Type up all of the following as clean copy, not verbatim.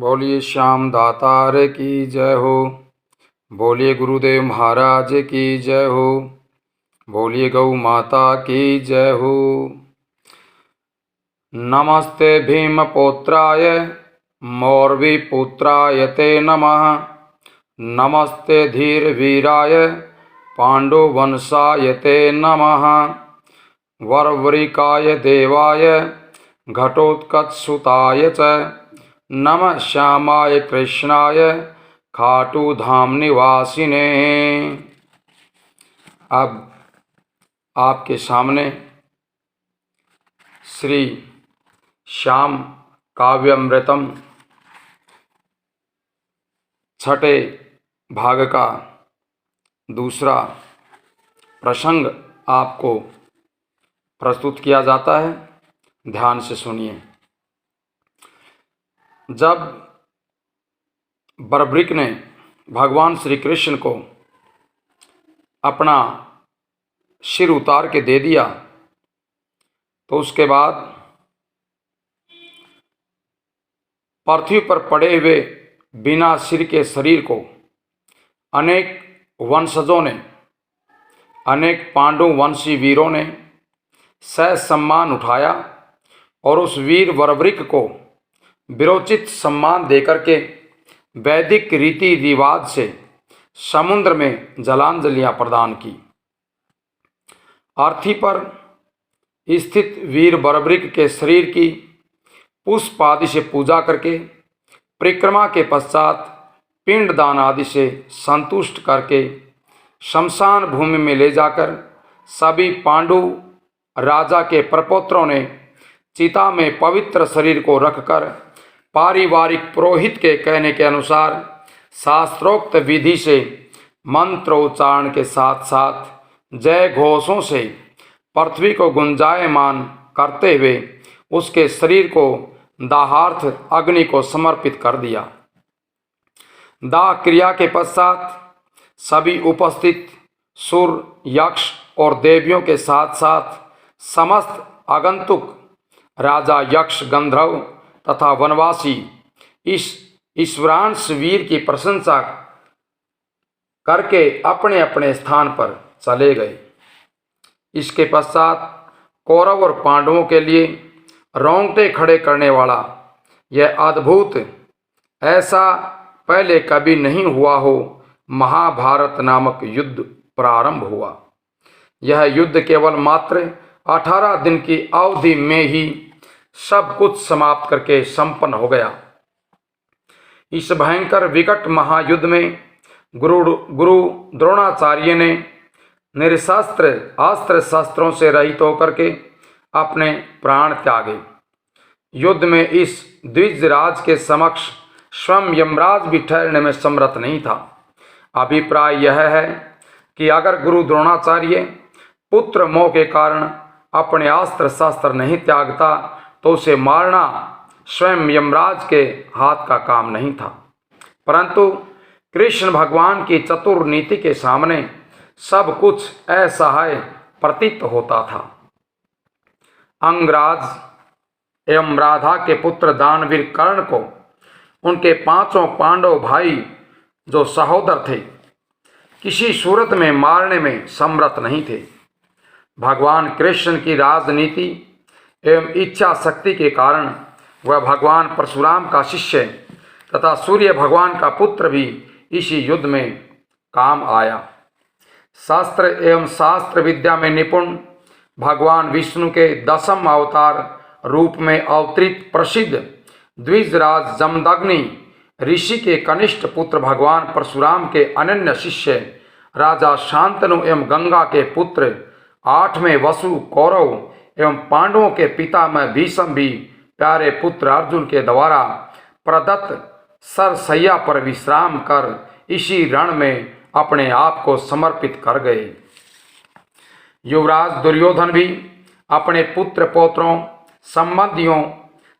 बोलिए श्याम दातार की जय हो। बोलिए गुरुदेव महाराज की जय हो। बोलिए गौ माता की जय हो। नमस्ते भीमपुत्राय मौर्वीपुत्राय ते नमः। नमस्ते धीरवीराय पाण्डुवंशाय ते नमः। वरवरिकाय देवाय घटोत्कचसुताय च नमः श्यामाय कृष्णाय खाटू धाम निवासिने। अब आपके सामने श्री श्याम काव्यामृतम छठे भाग का दूसरा प्रसंग आपको प्रस्तुत किया जाता है। ध्यान से सुनिए। जब बर्बरिक ने भगवान श्री कृष्ण को अपना सिर उतार के दे दिया तो उसके बाद पृथ्वी पर पड़े हुए बिना सिर के शरीर को अनेक वंशजों ने, अनेक पांडु वंशी वीरों ने सह सम्मान उठाया और उस वीर बर्बरिक को वीरोचित सम्मान देकर के वैदिक रीति रिवाज से समुद्र में जलांजलियां प्रदान की। अर्थी पर स्थित वीर बर्बरिक के शरीर की पुष्प आदि से पूजा करके परिक्रमा के पश्चात पिंडदान आदि से संतुष्ट करके शमशान भूमि में ले जाकर सभी पांडु राजा के प्रपौत्रों ने चिता में पवित्र शरीर को रखकर पारिवारिक पुरोहित के कहने के अनुसार शास्त्रोक्त विधि से मंत्रोच्चारण के साथ साथ जय घोषों से पृथ्वी को गुंजायमान करते हुए उसके शरीर को दाहार्थ अग्नि को समर्पित कर दिया। दाह क्रिया के पश्चात सभी उपस्थित सुर, यक्ष और देवियों के साथ साथ समस्त आगंतुक राजा, यक्ष, गंधर्व तथा वनवासी इस ईश्वरांश वीर की प्रशंसा करके अपने अपने स्थान पर चले गए। इसके पश्चात कौरव और पांडवों के लिए रोंगटे खड़े करने वाला यह अद्भुत, ऐसा पहले कभी नहीं हुआ हो, महाभारत नामक युद्ध प्रारंभ हुआ। यह युद्ध केवल मात्र 18 दिन की अवधि में ही सब कुछ समाप्त करके संपन्न हो गया। इस भयंकर विकट महायुद्ध में गुरु द्रोणाचार्य ने निरशस्त्र अस्त्र शस्त्रों से रहित होकर के अपने प्राण त्यागे। युद्ध में इस द्विजराज के समक्ष स्वयं यमराज भी ठहरने में समर्थ नहीं था। अभिप्राय यह है कि अगर गुरु द्रोणाचार्य पुत्र मोह के कारण अपने अस्त्र शस्त्र नहीं त्यागता तो उसे मारना स्वयं यमराज के हाथ का काम नहीं था। परंतु कृष्ण भगवान की चतुर नीति के सामने सब कुछ असहाय प्रतीत होता था। अंगराज एवं राधा के पुत्र दानवीर कर्ण को उनके 5 पांडव भाई जो सहोदर थे किसी सूरत में मारने में समर्थ नहीं थे। भगवान कृष्ण की राजनीति एवं इच्छा शक्ति के कारण वह भगवान परशुराम का शिष्य तथा सूर्य भगवान का पुत्र भी इसी युद्ध में काम आया। शास्त्र एवं शास्त्र विद्या में निपुण भगवान विष्णु के 10वें अवतार रूप में अवतरित प्रसिद्ध द्विजराज जमदग्नि ऋषि के कनिष्ठ पुत्र भगवान परशुराम के अनन्य शिष्य राजा शांतनु एवं गंगा के पुत्र 8वें वसु कौरव एवं पांडवों के पिता में भीष्म भी प्यारे पुत्र अर्जुन के द्वारा प्रदत्त सरसैया पर विश्राम कर इसी रण में अपने आप को समर्पित कर गए। युवराज दुर्योधन भी अपने पुत्र पौत्रों, संबंधियों,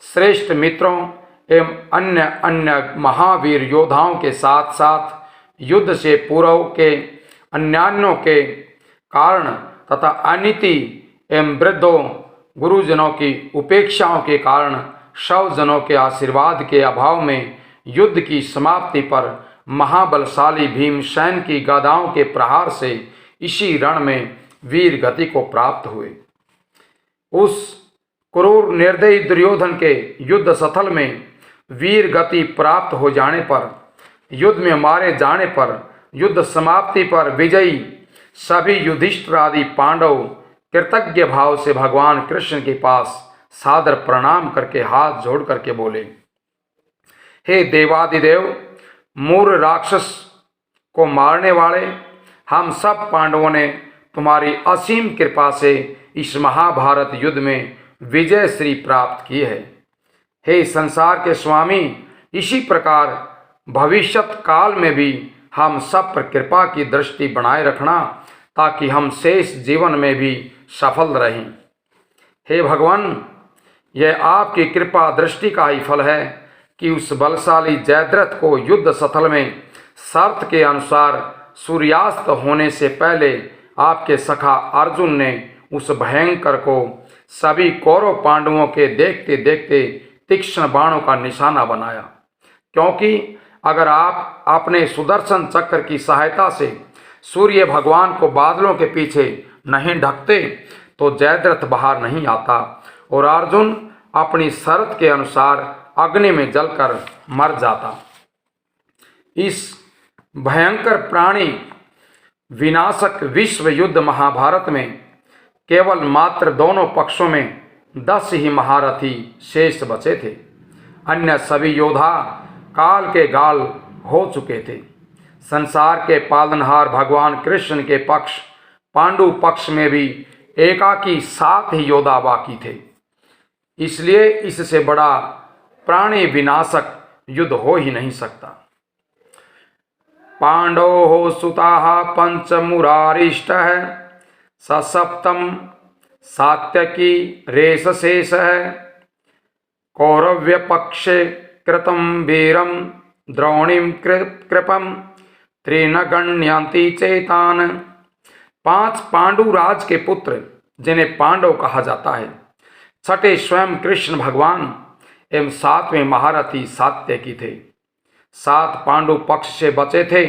श्रेष्ठ मित्रों एवं अन्य अन्य महावीर योद्धाओं के साथ साथ युद्ध से पूर्व के अन्यान्यों के कारण तथा अनीति एवं वृद्धों गुरुजनों की उपेक्षाओं के कारण 100 जनों के आशीर्वाद के अभाव में युद्ध की समाप्ति पर महाबलशाली भीमसेन की गदाओं के प्रहार से इसी रण में वीर गति को प्राप्त हुए। उस क्रूर निर्दयी दुर्योधन के युद्ध स्थल में वीर गति प्राप्त हो जाने पर, युद्ध में मारे जाने पर, युद्ध समाप्ति पर विजयी सभी युधिष्ठिर आदि पांडव कृतज्ञ भाव से भगवान कृष्ण के पास सादर प्रणाम करके हाथ जोड़ करके बोले, हे देवादिदेव, मूर राक्षस को मारने वाले, हम सब पांडवों ने तुम्हारी असीम कृपा से इस महाभारत युद्ध में विजय श्री प्राप्त की है। हे संसार के स्वामी, इसी प्रकार भविष्यत काल में भी हम सब पर कृपा की दृष्टि बनाए रखना, ताकि हम शेष जीवन में भी सफल रहें। हे भगवान, यह आपकी कृपा दृष्टि का ही फल है कि उस बलशाली जयद्रथ को युद्ध स्थल में शर्त के अनुसार सूर्यास्त होने से पहले आपके सखा अर्जुन ने उस भयंकर को सभी कौरव पांडवों के देखते देखते तीक्ष्ण बाणों का निशाना बनाया, क्योंकि अगर आप अपने सुदर्शन चक्र की सहायता से सूर्य भगवान को बादलों के पीछे नहीं ढकते तो जयद्रथ बाहर नहीं आता और अर्जुन अपनी शर्त के अनुसार अग्नि में जलकर मर जाता। इस भयंकर प्राणी विनाशक विश्व युद्ध महाभारत में केवल मात्र दोनों पक्षों में 10 ही महारथी शेष बचे थे। अन्य सभी योद्धा काल के गाल हो चुके थे। संसार के पालनहार भगवान कृष्ण के पक्ष पांडु पक्ष में भी एकाकी 7 ही योद्धा बाकी थे। इसलिए इससे बड़ा प्राणी विनाशक युद्ध हो ही नहीं सकता। पांडवो सुताः पंचमुरारिष्टः ससप्तम सात्यकी रेषशेषः कौरव्य पक्षे कृतं वीरं द्रोणीं कृपं त्रीन गण्यन्ति चेतान। 5 पांडुराज के पुत्र जिन्हें पांडव कहा जाता है, 6ठे स्वयं कृष्ण भगवान एवं 7वें महारथी सात्यकी थे। 7 पांडु पक्ष से बचे थे,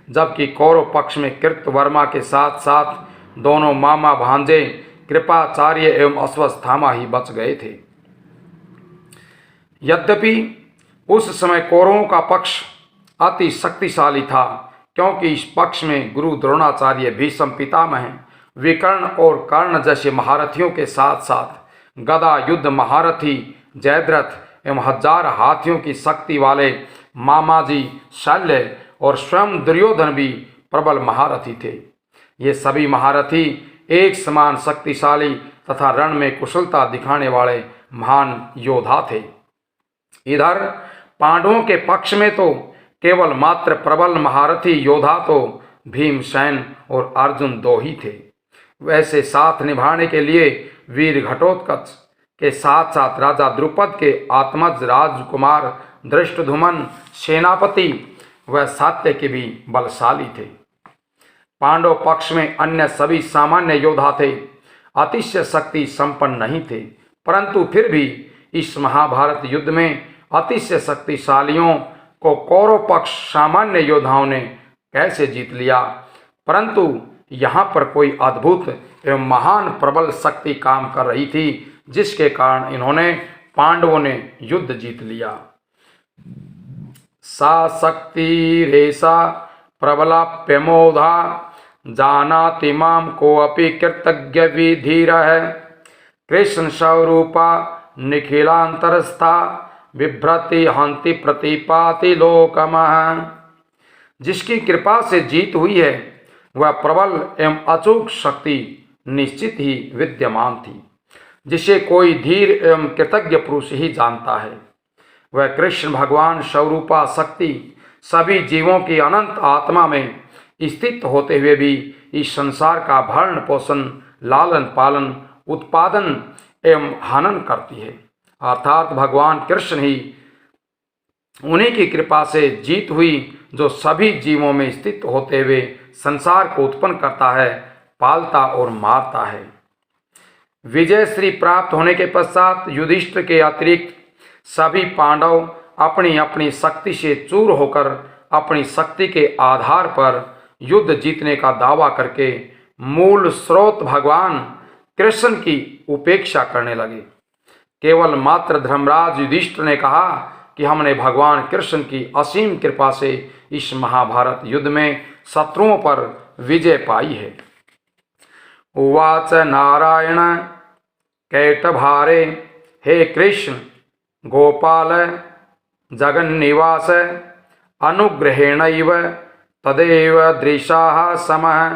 जबकि कौरव पक्ष में कृतवर्मा के साथ साथ दोनों मामा भांजे कृपाचार्य एवं अश्वत्थामा ही बच गए थे। यद्यपि उस समय कौरवों का पक्ष अति शक्तिशाली था, क्योंकि इस पक्ष में गुरु द्रोणाचार्य, भीष्म पितामह, विकर्ण और कर्ण जैसे महारथियों के साथ साथ गदा युद्ध महारथी जयद्रथ एवं 1000 हाथियों की शक्ति वाले मामाजी शल्य और स्वयं दुर्योधन भी प्रबल महारथी थे। ये सभी महारथी एक समान शक्तिशाली तथा रण में कुशलता दिखाने वाले महान योद्धा थे। इधर पांडवों के पक्ष में तो केवल मात्र प्रबल महारथी योद्धा तो भीमसेन और अर्जुन 2 ही थे। वैसे साथ निभाने के लिए वीर घटोत्कच के साथ साथ राजा द्रुपद के आत्मज राजकुमार धृष्टद्युम्न सेनापति व सात्यकी भी बलशाली थे। पांडव पक्ष में अन्य सभी सामान्य योद्धा थे, अतिशय शक्ति संपन्न नहीं थे, परंतु फिर भी इस महाभारत युद्ध में अतिशय शक्तिशालियों को कौरव पक्ष सामान्य योद्धाओं ने कैसे जीत लिया। परंतु यहाँ पर कोई अद्भुत एवं महान प्रबल शक्ति काम कर रही थी, जिसके कारण इन्होंने पांडवों ने युद्ध जीत लिया। सा शक्ति रेसा प्रबलाप्यमोधा जानाति मां कोऽपि कृतज्ञ विधीरः कृष्ण स्वरूपा निखिलांतरस्था बिभ्रति हंति प्रतिपाति लोकमः। जिसकी कृपा से जीत हुई है वह प्रबल एवं अचूक शक्ति निश्चित ही विद्यमान थी, जिसे कोई धीर एवं कृतज्ञ पुरुष ही जानता है। वह कृष्ण भगवान स्वरूपा शक्ति सभी जीवों की अनंत आत्मा में स्थित होते हुए भी इस संसार का भरण पोषण, लालन पालन, उत्पादन एवं हनन करती है। अर्थात भगवान कृष्ण ही उन्हीं की कृपा से जीत हुई, जो सभी जीवों में स्थित होते हुए संसार को उत्पन्न करता है, पालता और मारता है। विजय श्री प्राप्त होने के पश्चात युधिष्ठिर के अतिरिक्त सभी पांडव अपनी अपनी शक्ति से चूर होकर अपनी शक्ति के आधार पर युद्ध जीतने का दावा करके मूल स्रोत भगवान कृष्ण की उपेक्षा करने लगे। केवल मात्र धर्मराज युधिष्ठिर ने कहा कि हमने भगवान कृष्ण की असीम कृपा से इस महाभारत युद्ध में शत्रुओं पर विजय पाई है। उवाच नारायण कैटभारे हे कृष्ण गोपाल जगन्निवास अनुग्रहेणैव तदेव दृशाः समः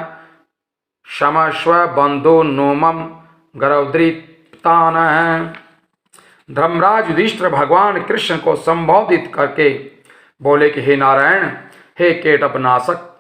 क्षमस्व बंधु नोमम गर्वदृप्तानः। धर्मराज युधिष्ठिर भगवान कृष्ण को संबोधित करके बोले कि हे नारायण, हे केटभ नाशक,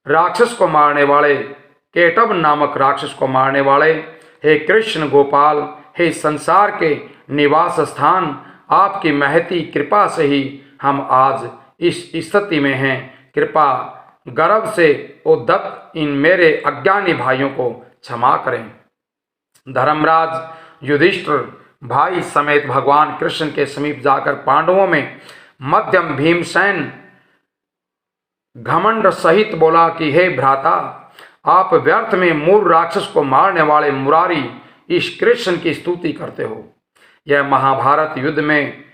राक्षस को मारने वाले, केटभ नामक राक्षस को मारने वाले, हे कृष्ण गोपाल, हे संसार के निवास स्थान, आपकी महती कृपा से ही हम आज इस स्थिति में हैं। कृपा गर्व से उद्धत इन मेरे अज्ञानी भाइयों को क्षमा करें। धर्मराज युधिष्ठिर भाई समेत भगवान कृष्ण के समीप जाकर पांडवों में मध्यम भीमसेन घमंड सहित बोला कि हे भ्राता, आप व्यर्थ में मूल राक्षस को मारने वाले मुरारी इस कृष्ण की स्तुति करते हो। यह महाभारत युद्ध में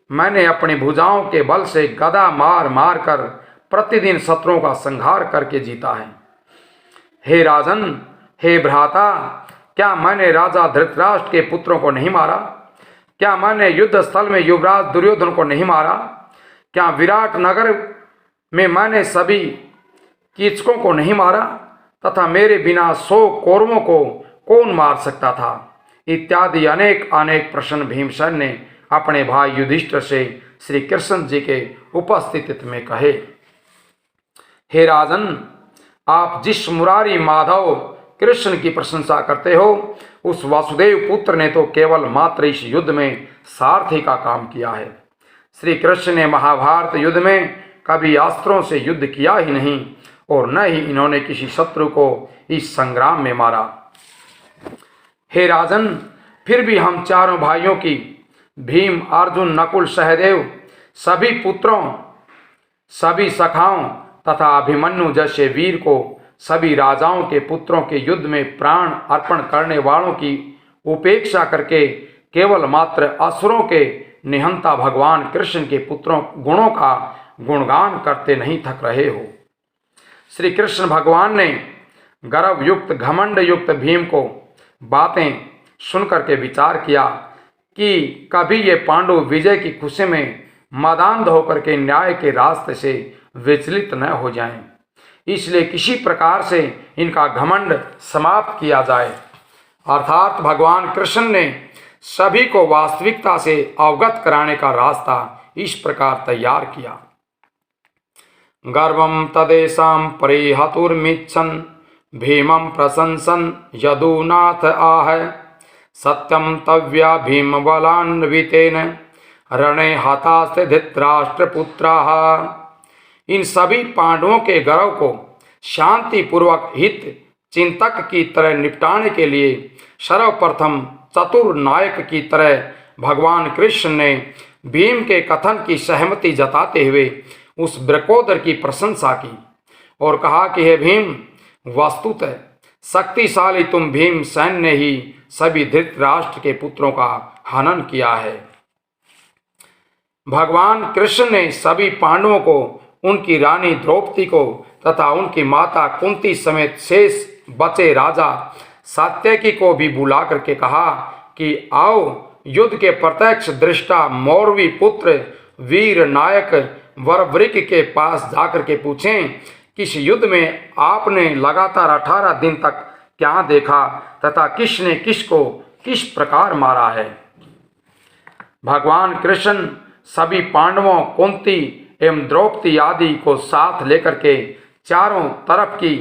मैंने अपनी भुजाओं के बल से गदा मार मार कर प्रतिदिन शत्रुओं का संहार करके जीता है। हे राजन, हे भ्राता, क्या मैंने राजा धृतराष्ट्र के पुत्रों को नहीं मारा? क्या मैंने युद्ध स्थल में युवराज दुर्योधन को नहीं मारा? क्या विराट नगर में मैंने सभी कीचकों को नहीं मारा? तथा मेरे बिना 100 कौरवों को कौन मार सकता था? इत्यादि अनेक अनेक प्रश्न भीमसेन ने अपने भाई युधिष्ठिर से श्री कृष्ण जी के उपस्थिति में कहे। हे राजन, आप जिस मुरारी माधव कृष्ण की प्रशंसा करते हो, उस वासुदेव पुत्र ने तो केवल मात्र इस युद्ध में सारथी का काम किया है। श्री कृष्ण ने महाभारत युद्ध में कभी अस्त्रों से युद्ध किया ही नहीं और न ही इन्होंने किसी शत्रु को इस संग्राम में मारा। हे राजन, फिर भी हम चारों भाइयों की, भीम, अर्जुन, नकुल, सहदेव, सभी पुत्रों, सभी सखाओं तथा अभिमन्यु जैसे वीर को, सभी राजाओं के पुत्रों के युद्ध में प्राण अर्पण करने वालों की उपेक्षा करके केवल मात्र असुरों के निहंता भगवान कृष्ण के पुत्रों गुणों का गुणगान करते नहीं थक रहे हो। श्री कृष्ण भगवान ने गर्व युक्त घमंड युक्त भीम को बातें सुनकर के विचार किया कि कभी ये पांडु विजय की खुशी में मदान्ध होकर के न्याय के रास्ते से विचलित न हो जाएं। इसलिए किसी प्रकार से इनका घमंड समाप्त किया जाए। अर्थात भगवान कृष्ण ने सभी को वास्तविकता से अवगत कराने का रास्ता इस प्रकार तैयार किया। गर्वं तदेषां परिहतुर्मिच्छन् भीमं प्रशंसन यदुनाथ आह सत्यं तव्या भीमबलान्वितेन रणे हतास्ते धृतराष्ट्रपुत्राः। इन सभी पांडवों के गर्व को शांति पूर्वक हित चिंतक की तरह निपटाने के लिए सर्वप्रथम चतुर नायक की तरह भगवान कृष्ण ने भीम के कथन की सहमति जताते हुए उस ब्रकोदर की प्रशंसा की और कहा कि हे भीम, वस्तुतः शक्तिशाली तुम भीम सैन ने ही सभी धृतराष्ट्र के पुत्रों का हनन किया है। भगवान कृष्ण ने सभी पांडवों को, उनकी रानी द्रौपदी को तथा उनकी माता कुंती समेत शेष बचे राजा सात्यकी को भी बुला करके कहा कि आओ युद्ध के प्रत्यक्ष दृष्टा मौरवी पुत्र वीर नायक वरवृक के पास जाकर के पूछें कि इस युद्ध में आपने लगातार 18 दिन तक क्या देखा तथा किसने किसको किस प्रकार मारा है। भगवान कृष्ण सभी पांडवों, कुंती एवं द्रौपदी आदि को साथ लेकर के चारों तरफ की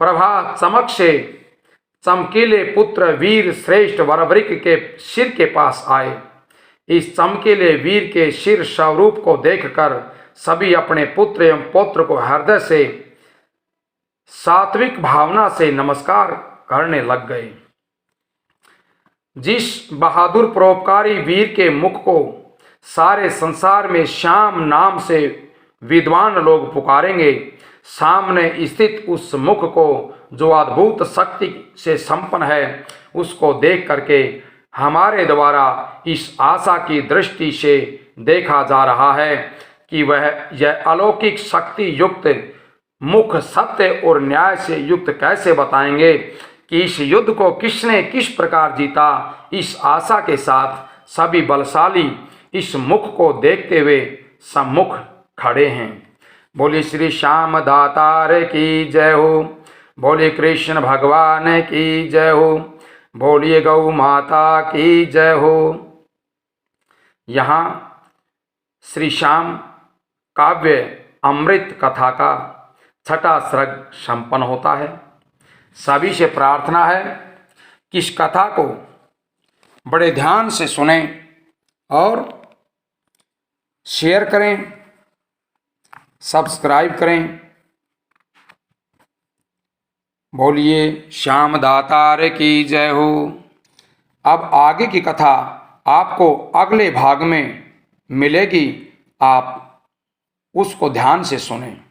प्रभा चमक से चमकीले पुत्र वीर श्रेष्ठ वरवृक के सिर के पास आए। इस चमकीले वीर के सिर स्वरूप को देखकर सभी अपने पुत्र एवं पौत्र को हृदय से सात्विक भावना से नमस्कार करने लग गए। जिस बहादुर परोपकारी वीर के मुख को सारे संसार में श्याम नाम से विद्वान लोग पुकारेंगे। सामने स्थित उस मुख को जो अद्भुत शक्ति से संपन्न है, उसको देख करके हमारे द्वारा इस आशा की दृष्टि से देखा जा रहा है कि वह यह अलौकिक शक्ति युक्त मुख सत्य और न्याय से युक्त कैसे बताएंगे कि इस युद्ध को किसने किस प्रकार जीता। इस आशा के साथ सभी बलशाली इस मुख को देखते हुए सम्मुख खड़े हैं। बोले श्री श्याम दातार की जय हो, बोले कृष्ण भगवान की जय हो, बोलिए गौ माता की जय हो। यहाँ श्री श्याम काव्य अमृत कथा का छठा सर्ग संपन्न होता है। सभी से प्रार्थना है कि इस कथा को बड़े ध्यान से सुनें और शेयर करें, सब्सक्राइब करें। बोलिए श्याम दातार की जय हो। अब आगे की कथा आपको अगले भाग में मिलेगी, आप उसको ध्यान से सुनें।